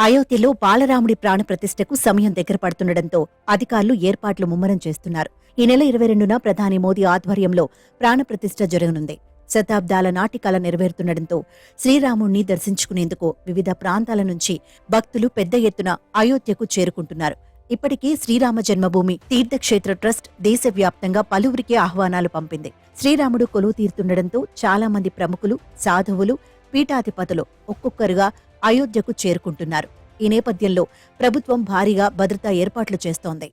అయోధ్యలో బాలరాముడి ప్రాణప్రతిష్ఠకు సమయం దగ్గర పడుతుండటంతో అధికారులు ఏర్పాట్లు ముమ్మరం చేస్తున్నారు. ఈ నెల 22న ప్రధాని మోదీ ఆధ్వర్యంలో ప్రాణప్రతిష్ఠ జరగనుంది. శతాబ్దాల నాటి కల నెరవేరుతుండటంతో శ్రీరాముణ్ణి దర్శించుకునేందుకు వివిధ ప్రాంతాల నుంచి భక్తులు పెద్ద ఎత్తున అయోధ్యకు చేరుకుంటున్నారు. ఇప్పటికే శ్రీరామ జన్మభూమి తీర్థక్షేత్ర ట్రస్ట్ దేశవ్యాప్తంగా పలువురికి ఆహ్వానాలు పంపింది. శ్రీరాముడు కొలువు తీరుతుండటంతో చాలా మంది ప్రముఖులు, సాధువులు, పీఠాధిపతులు ఒక్కొక్కరుగా అయోధ్యకు చేరుకుంటున్నారు. ఈ నేపథ్యంలో ప్రభుత్వం భారీగా భద్రతా ఏర్పాట్లు చేస్తోంది.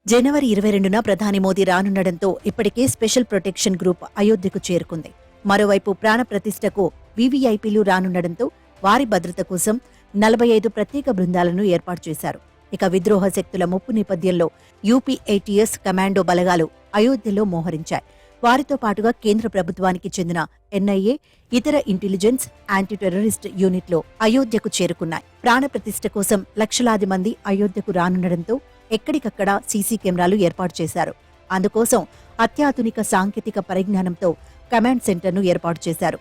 జనవరి 22న ప్రధాని మోదీ రానుండటంతో ఇప్పటికే స్పెషల్ ప్రొటెక్షన్ గ్రూప్ అయోధ్యకు చేరుకుంది. మరోవైపు ప్రాణప్రతిష్ఠకు వీవీఐపీలు రానుండటంతో వారి భద్రత కోసం 45 ప్రత్యేక బృందాలను ఏర్పాటు చేశారు. ఇక విద్రోహ శక్తుల ముప్పు నేపథ్యంలో యూపీఏటీఎస్ కమాండో బలగాలు అయోధ్యలో మోహరించాయి. వారితో పాటుగా కేంద్ర ప్రభుత్వానికి చెందిన ఎన్ఐఏ, ఇతర ఇంటెలిజెన్స్, యాంటీ టెర్రరిస్ట్ యూనిట్లు అయోధ్యకు చేరుకున్నాయి. ప్రాణప్రతిష్ఠ కోసం లక్షలాది మంది అయోధ్యకు రానుండటంతో ఎక్కడికక్కడ సీసీ కెమెరాలు ఏర్పాటు చేశారు. అందుకోసం అత్యాధునిక సాంకేతిక పరిజ్ఞానంతో కమాండ్ సెంటర్ను ఏర్పాటు చేశారు.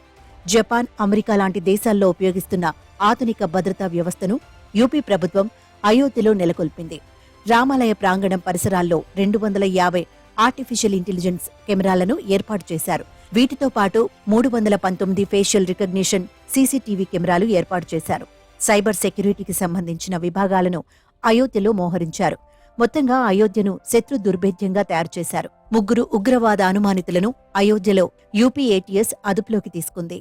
జపాన్, అమెరికా లాంటి దేశాల్లో ఉపయోగిస్తున్న ఆధునిక భద్రతా వ్యవస్థను యూపీ ప్రభుత్వం అయోధ్యలో నెలకొల్పింది. రామాలయ ప్రాంగణం పరిసరాల్లో 250 ఆర్టిఫిషియల్ ఇంటెలిజెన్స్ కెమెరాలను ఏర్పాటు చేశారు. వీటితో పాటు 319 ఫేషియల్ రికగ్నిషన్ సీసీటీవీ కెమెరాలు ఏర్పాటు చేశారు. సైబర్ సెక్యూరిటీకి సంబంధించిన విభాగాలను అయోధ్యలో మోహరించారు. మొత్తంగా అయోధ్యను శత్రు దుర్భేద్యంగా తయారు చేశారు. 3 ఉగ్రవాద అనుమానితులను అయోధ్యలో యూపీఏటీఎస్ అదుపులోకి తీసుకుంది.